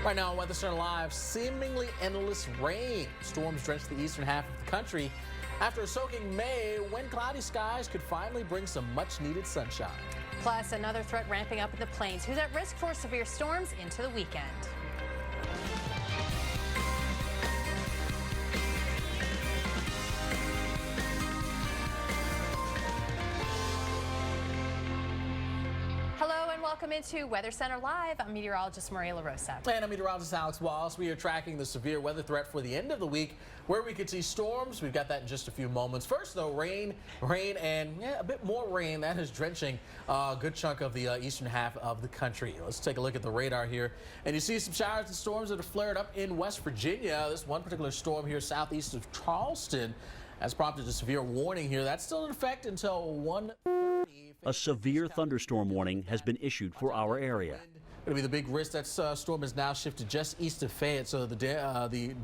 Right now on Weather Center Live, seemingly endless rain. Storms drench the eastern half of the country. After a soaking May, when cloudy skies could finally bring some much-needed sunshine. Plus, another threat ramping up in the plains. Who's at risk for severe storms into the weekend? Welcome into Weather Center Live. I'm meteorologist Maria LaRosa. And I'm meteorologist Alex Wallace. We are tracking the severe weather threat for the end of the week, where we could see storms. We've got that in just a few moments. First, though, rain, and a bit more rain. That is drenching a good chunk of the eastern half of the country. Let's take a look at the radar here. And you see some showers and storms that have flared up in West Virginia. This one particular storm here southeast of Charleston has prompted a severe warning here. That's still in effect until 1:30. A severe thunderstorm warning has been issued for our area. Going to be the big risk. That storm is now shifted just east of Fayette, so the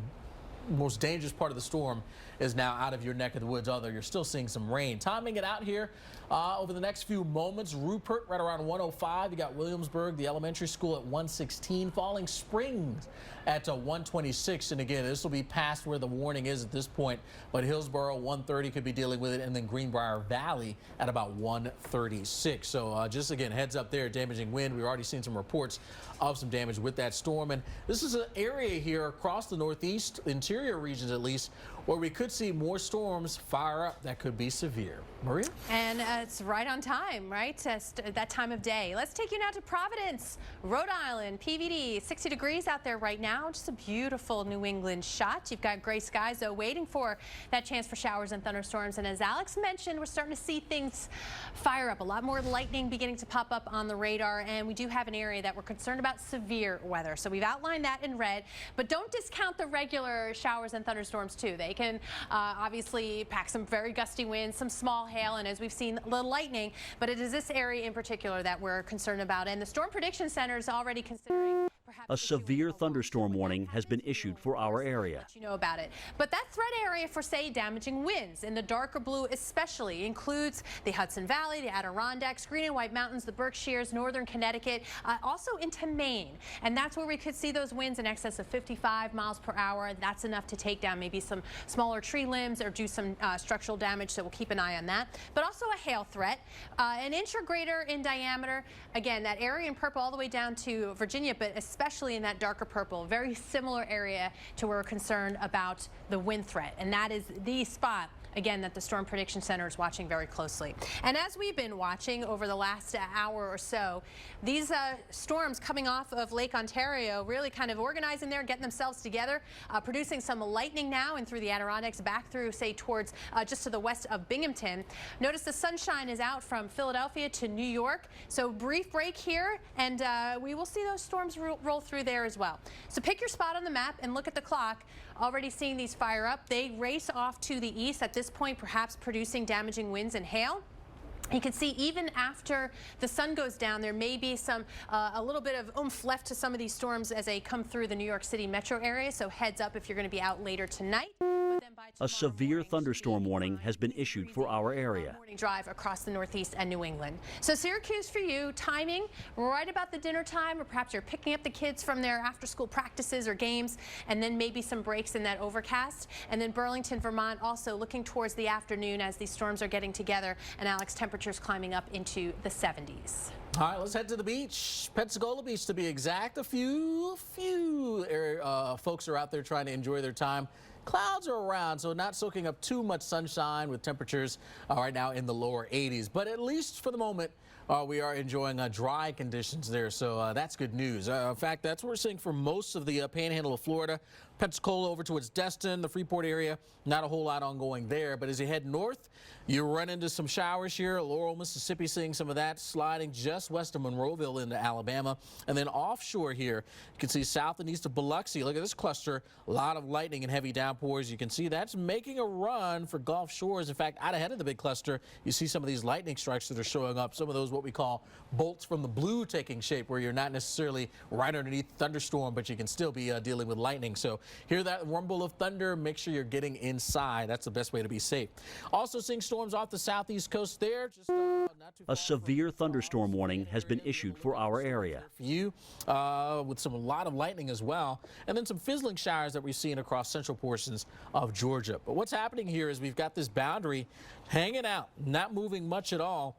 most dangerous part of the storm is now out of your neck of the woods, although you're still seeing some rain. Timing it out here over the next few moments. Rupert right around 105. You got Williamsburg, the elementary school, at 116. Falling Springs at 126. And again, this will be past where the warning is at this point. But Hillsborough, 130 could be dealing with it. And then Greenbrier Valley at about 136. So just again, heads up there, damaging wind. We've already seen some reports of some damage with that storm. And this is an area here across the northeast, interior regions at least, where we could see more storms fire up that could be severe. Maria? And it's right on time, right? That time of day. Let's take you now to Providence, Rhode Island, PVD, 60 degrees out there right now. Just a beautiful New England shot. You've got gray skies, though, waiting for that chance for showers and thunderstorms. And as Alex mentioned, we're starting to see things fire up. A lot more lightning beginning to pop up on the radar. And we do have an area that we're concerned about severe weather. So we've outlined that in red. But don't discount the regular showers and thunderstorms, too. They can obviously pack some very gusty winds, some small hail, and as we've seen, a little lightning. But it is this area in particular that we're concerned about. And the Storm Prediction Center is already considering a severe thunderstorm warning has been issued for our area. Let you know about it. But that threat area for, say, damaging winds in the darker blue especially includes the Hudson Valley, the Adirondacks, Green and White Mountains, the Berkshires, northern Connecticut, also into Maine. And that's where we could see those winds in excess of 55 miles per hour. That's enough to take down maybe some smaller tree limbs or do some structural damage, so we'll keep an eye on that. But also a hail threat, an inch or greater in diameter. Again, that area in purple all the way down to Virginia, but especially in that darker purple, very similar area to where we're concerned about the wind threat. And that is the spot, again, that the Storm Prediction Center is watching very closely. And as we've been watching over the last hour or so, these storms coming off of Lake Ontario really kind of organizing there, getting themselves together, producing some lightning now and through the Adirondacks back through, say, towards just to the west of Binghamton. Notice the sunshine is out from Philadelphia to New York. So brief break here, and we will see those storms roll through there as well. So pick your spot on the map and look at the clock. Already seeing these fire up. They race off to the east at this point, perhaps producing damaging winds and hail. You can see even after the sun goes down, there may be some a little bit of oomph left to some of these storms as they come through the New York City metro area. So heads up if you're going to be out later tonight. A severe thunderstorm warning has been issued for our area. Morning drive across the Northeast and New England. So Syracuse for you, timing right about the dinner time, or perhaps you're picking up the kids from their after-school practices or games, and then maybe some breaks in that overcast. And then Burlington, Vermont, also looking towards the afternoon as these storms are getting together, and Alex, temperatures climbing up into the 70s. All right, let's head to the beach. Pensacola Beach, to be exact. A few folks are out there trying to enjoy their time. Clouds are around, so not soaking up too much sunshine with temperatures right now in the lower 80s. But at least for the moment, we are enjoying dry conditions there, so that's good news. In fact, that's what we're seeing for most of the panhandle of Florida. Pensacola over towards Destin, the Freeport area, not a whole lot ongoing there. But as you head north, you run into some showers here. Laurel, Mississippi, seeing some of that sliding just west of Monroeville into Alabama. And then offshore here, you can see south and east of Biloxi. Look at this cluster, a lot of lightning and heavy downpours. You can see that's making a run for Gulf shores. In fact, out ahead of the big cluster, you see some of these lightning strikes that are showing up. Some of those what we call bolts from the blue taking shape, where you're not necessarily right underneath thunderstorm, but you can still be dealing with lightning. So hear that rumble of thunder, make sure you're getting inside. That's the best way to be safe. Also seeing storms off the southeast coast there. Just not too far A severe thunderstorm warning has been issued for our area. for you, with a lot of lightning as well, and then some fizzling showers that we've seen across central portions of Georgia. But what's happening here is we've got this boundary hanging out, not moving much at all.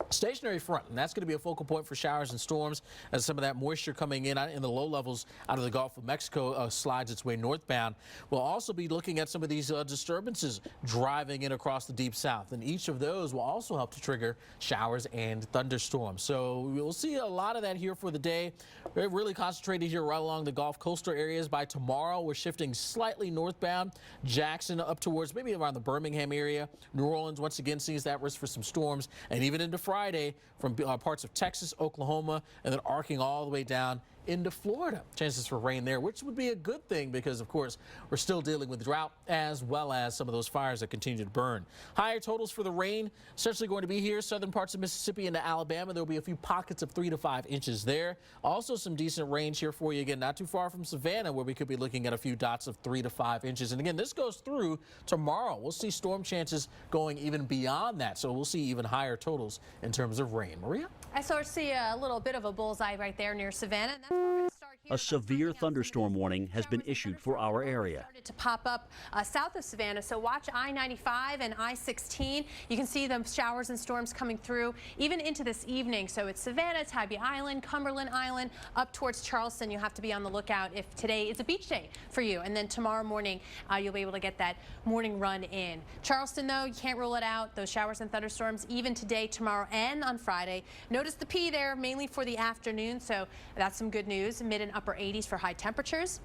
Stationary front, and that's going to be a focal point for showers and storms as some of that moisture coming in the low levels out of the Gulf of Mexico slides its way northbound. We'll also be looking at some of these disturbances driving in across the deep south, and each of those will also help to trigger showers and thunderstorms. So we'll see a lot of that here for the day. We're really concentrated here right along the Gulf coastal areas. By tomorrow, we're shifting slightly northbound. Jackson up towards maybe around the Birmingham area. New Orleans once again sees that risk for some storms, and even into Friday from parts of Texas, Oklahoma, and then arcing all the way down into Florida. Chances for rain there, which would be a good thing because, of course, we're still dealing with drought as well as some of those fires that continue to burn. Higher totals for the rain essentially going to be here, southern parts of Mississippi into Alabama. There will be a few pockets of 3 to 5 inches there. Also some decent range here for you again, not too far from Savannah, where we could be looking at a few dots of 3 to 5 inches. And again, this goes through tomorrow. We'll see storm chances going even beyond that. So we'll see even higher totals in terms of rain. Maria? I sort of see a little bit of a bullseye right there near Savannah. And that's where we're going to start here. A severe thunderstorm warning has been issued for our area. Started to pop up south of Savannah, so watch I-95 and I-16. You can see the showers and storms coming through even into this evening. So it's Savannah, Tybee Island, Cumberland Island, up towards Charleston. You'll have to be on the lookout if today is a beach day for you. And then tomorrow morning, you'll be able to get that morning run in. Charleston, though, you can't rule it out. Those showers and thunderstorms even today, tomorrow, and on Friday. Notice the P there, mainly for the afternoon, so that's some good news. Mid and upper 80s for high temperatures.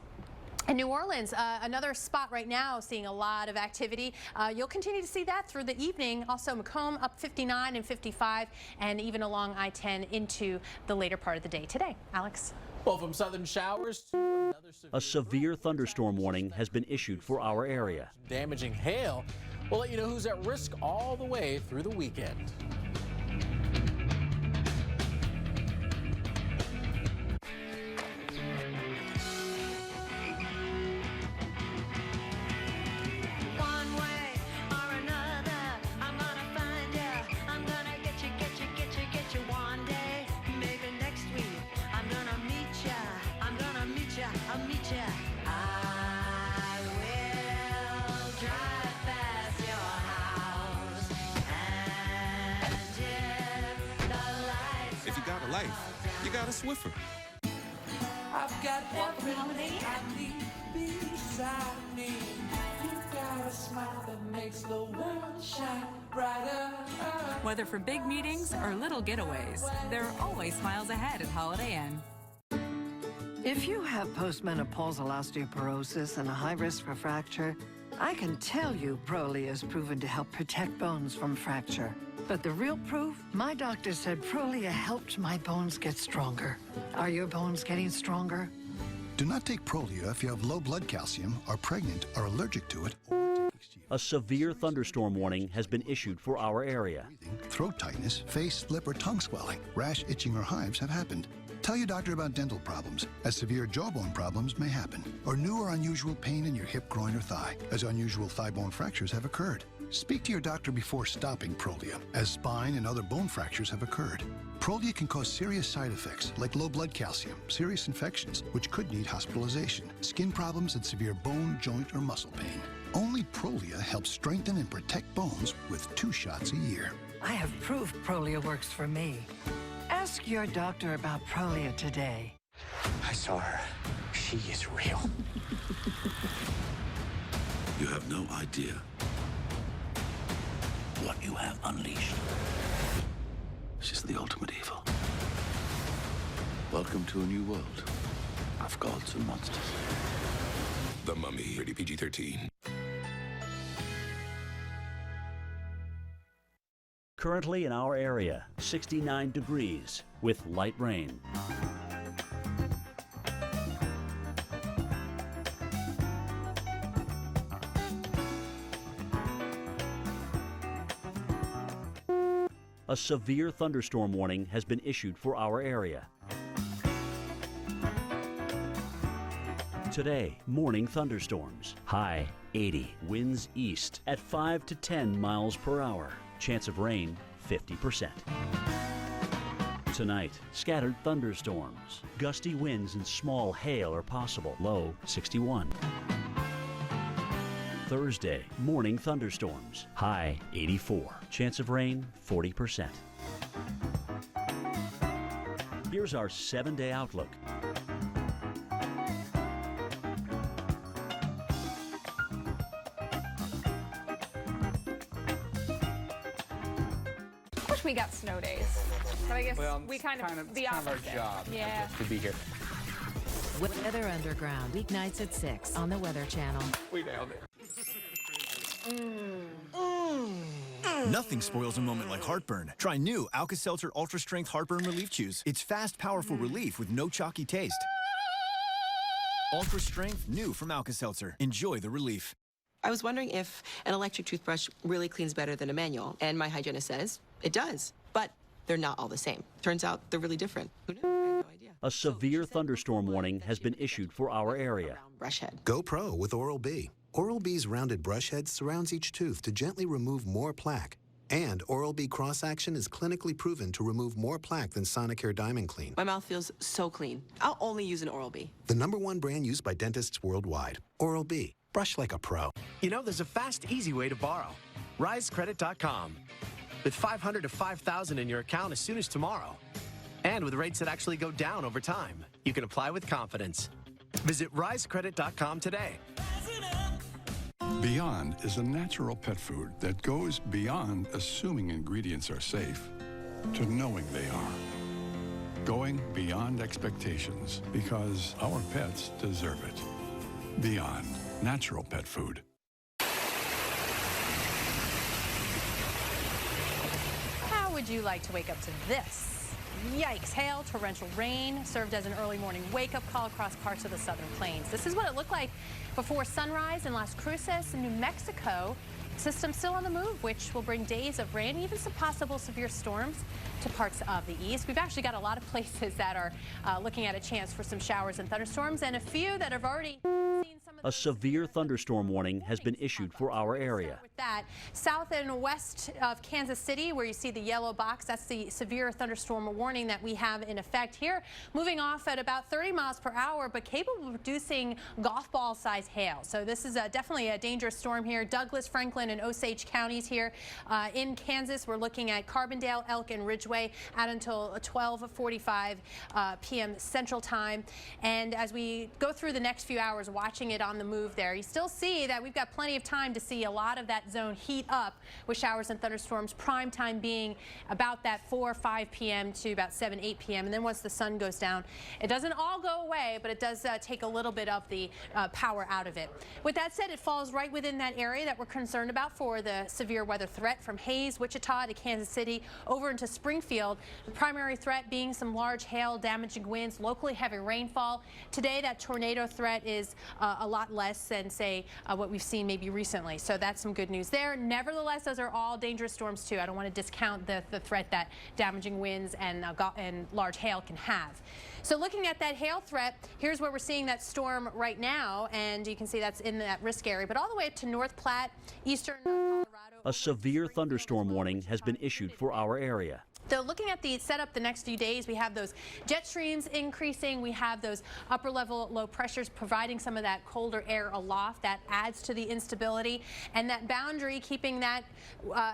In New Orleans, another spot right now seeing a lot of activity. You'll continue to see that through the evening. Also, Macomb up 59 and 55, and even along I-10 into the later part of the day today. Alex? Well, from southern showers to another A severe thunderstorm warning has been issued for our area. damaging hail. We'll let you know who's at risk all the way through the weekend. You got a Swiffer. I've got everything I need beside me. You got a smile that makes the world shine brighter. Whether for big meetings or little getaways, there are always miles ahead at Holiday Inn. If you have postmenopausal osteoporosis and a high risk for fracture, I can tell you Prolia is proven to help protect bones from fracture. But the real proof? My doctor said Prolia helped my bones get stronger. Are your bones getting stronger? Do not take Prolia if you have low blood calcium, are pregnant, are allergic to it, or A severe thunderstorm warning has been issued for our area. throat tightness, face, lip, or tongue swelling, rash, itching, or hives have happened. Tell your doctor about dental problems, as severe jawbone problems may happen, or new or unusual pain in your hip, groin, or thigh, as unusual thigh bone fractures have occurred. Speak to your doctor before stopping Prolia, as spine and other bone fractures have occurred. Prolia can cause serious side effects like low blood calcium, serious infections, which could need hospitalization, skin problems, and severe bone, joint, or muscle pain. Only Prolia helps strengthen and protect bones with 2 shots a year. I have proof Prolia works for me. Ask your doctor about Prolia today. I saw her. She is real. You have no idea what you have unleashed. She's the ultimate evil. Welcome to a new world of gods and monsters. The Mummy, rated PG-13. Currently in our area, 69 degrees with light rain. A A severe thunderstorm warning has been issued for our area. Today, morning thunderstorms. High 80. Winds east at 5 to 10 miles per hour. Chance of rain 50%. Tonight, scattered thunderstorms. Gusty winds and small hail are possible. Low 61. Thursday, morning thunderstorms. High 84. Chance of rain 40%. Here's our 7-day outlook. Of course we got snow days, but I guess we kind of the opposite. Our job, yeah, to be here. Weather Underground, weeknights at 6 on the Weather Channel. We nailed it. Nothing spoils a moment like heartburn. Try new Alka-Seltzer Ultra Strength Heartburn Relief Chews. It's fast, powerful relief with no chalky taste. Ultra Strength, new from Alka-Seltzer. Enjoy the relief. I was wondering if an electric toothbrush really cleans better than a manual, and my hygienist says it does. But they're not all the same. Turns out they're really different. Who knew? I had no idea. A severe thunderstorm warning has been issued for our area. Brush head. Go Pro with Oral-B. Oral-B's rounded brush head surrounds each tooth to gently remove more plaque. And Oral-B cross-action is clinically proven to remove more plaque than Sonicare Diamond Clean. My mouth feels so clean. I'll only use an Oral-B. The #1 brand used by dentists worldwide. Oral-B. Brush like a pro. You know, there's a fast, easy way to borrow. RiseCredit.com. With $500 to $5,000 in your account as soon as tomorrow. And with rates that actually go down over time. You can apply with confidence. Visit RiseCredit.com today. Beyond is a natural pet food that goes beyond assuming ingredients are safe to knowing they are. Going beyond expectations because our pets deserve it. Beyond natural pet food. How would you like to wake up to this? Yikes, hail, torrential rain served as an early morning wake-up call across parts of the southern plains. This is what it looked like before sunrise in Las Cruces, New Mexico. System still on the move, which will bring days of rain, even some possible severe storms to parts of the east. We've actually got a lot of places that are looking at a chance for some showers and thunderstorms, and a few that have already seen some of A severe thunderstorm warning has been issued for our area. with that. South and west of Kansas City, where you see the yellow box, that's the severe thunderstorm warning that we have in effect here. Moving off at about 30 miles per hour, but capable of producing golf ball size hail. So this is definitely a dangerous storm here. Douglas, Franklin, and Osage counties here in Kansas. We're looking at Carbondale, Elk, and Ridgeway out until 12:45 p.m. Central Time. And as we go through the next few hours watching it on the move there, you still see that we've got plenty of time to see a lot of that zone heat up with showers and thunderstorms, prime time being about that 4 or 5 p.m. to about 7, 8 p.m. And then once the sun goes down, it doesn't all go away, but it does take a little bit of the power out of it. With that said, it falls right within that area that we're concerned about for the severe weather threat from Hays, Wichita to Kansas City over into Springfield. The primary threat being some large hail, damaging winds, locally heavy rainfall. Today, that tornado threat is a lot less than, say, what we've seen maybe recently. So that's some good news there. Nevertheless, those are all dangerous storms too. I don't want to discount the threat that damaging winds and large hail can have. So looking at that hail threat, here's where we're seeing that storm right now, and you can see that's in that risk area. But all the way up to North Platte, eastern Colorado. A severe thunderstorm warning has been issued for our area. So looking at the setup the next few days, we have those jet streams increasing. We have those upper level low pressures providing some of that colder air aloft. That adds to the instability. And that boundary keeping that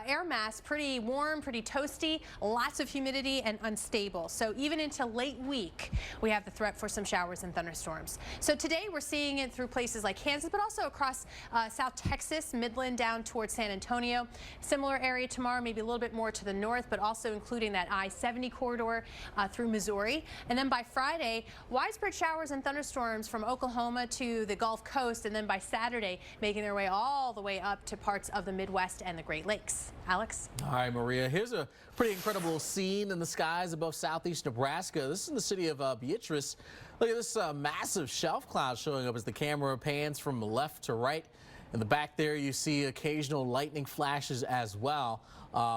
air mass pretty warm, pretty toasty, lots of humidity and unstable. So even into late week, we have the threat for some showers and thunderstorms. So today we're seeing it through places like Kansas, but also across South Texas, Midland down towards San Antonio. Similar area tomorrow, maybe a little bit more to the north, but also including that I-70 corridor through Missouri. And then by Friday, widespread showers and thunderstorms from Oklahoma to the Gulf Coast, and then by Saturday, making their way all the way up to parts of the Midwest and the Great Lakes. Alex? All right, Maria, here's a pretty incredible scene in the skies above southeast Nebraska. This is in the city of Beatrice. Look at this massive shelf cloud showing up as the camera pans from left to right. In the back there, you see occasional lightning flashes as well.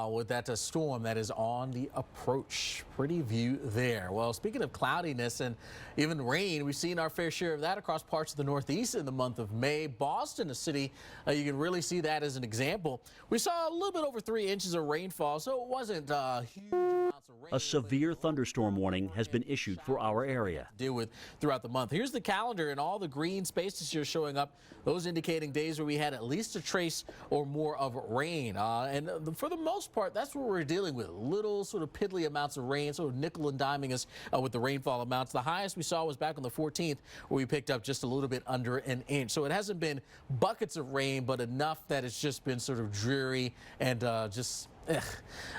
with that storm that is on the approach. Pretty view there. Well, speaking of cloudiness and even rain, we've seen our fair share of that across parts of the Northeast in the month of May. Boston, a city, you can really see that as an example. We saw a little bit over 3 inches of rainfall, so it wasn't huge amounts of rain. A severe thunderstorm warning has been issued for our area. Deal with throughout the month. Here's the calendar, and all the green spaces here showing up, those indicating days where we had at least a trace or more of rain. And for the most part, that's what we're dealing with. Little sort of piddly amounts of rain, sort of nickel and diming us with the rainfall amounts. The highest we saw was back on the 14th, where we picked up just a little bit under an inch. So it hasn't been buckets of rain, but enough that it's just been sort of dreary and just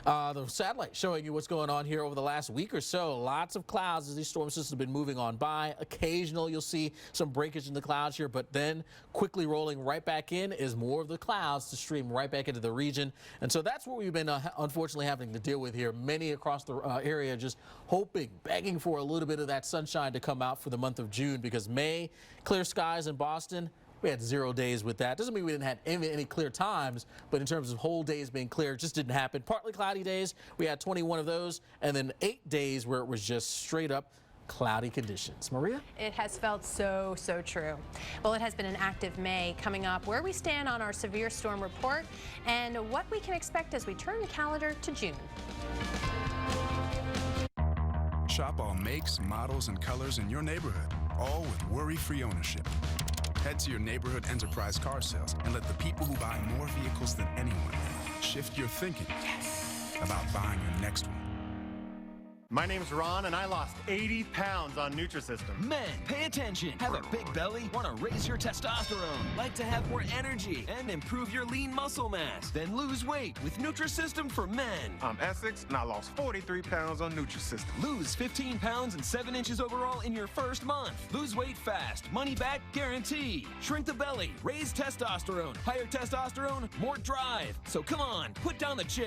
the satellite showing you what's going on here over the last week or so. Lots of clouds as these storm systems have been moving on by. Occasional, you'll see some breakage in the clouds here, but then quickly rolling right back in is more of the clouds to stream right back into the region. And so that's what we've been unfortunately having to deal with here. Many across the area just hoping, begging for a little bit of that sunshine to come out for the month of June, because May, clear skies in Boston. We had 0 days with that. Doesn't mean we didn't have any clear times, but in terms of whole days being clear, it just didn't happen. Partly cloudy days, we had 21 of those, and then 8 days where it was just straight up cloudy conditions. Maria? It has felt so true. Well, it has been an active May. Coming up, where we stand on our severe storm report and what we can expect as we turn the calendar to June. Shop all makes, models, and colors in your neighborhood, all with worry-free ownership. Head to your neighborhood enterprise car sales and let the people who buy more vehicles than anyone shift your thinking about buying your next one. My name's Ron, and I lost 80 pounds on Nutrisystem. Men, pay attention. Have a big belly? Want to raise your testosterone? Like to have more energy and improve your lean muscle mass? Then lose weight with Nutrisystem for men. I'm Essex, and I lost 43 pounds on Nutrisystem. Lose 15 pounds and 7 inches overall in your first month. Lose weight fast. Money back guarantee. Shrink the belly. Raise testosterone. Higher testosterone, more drive. So come on, put down the chips.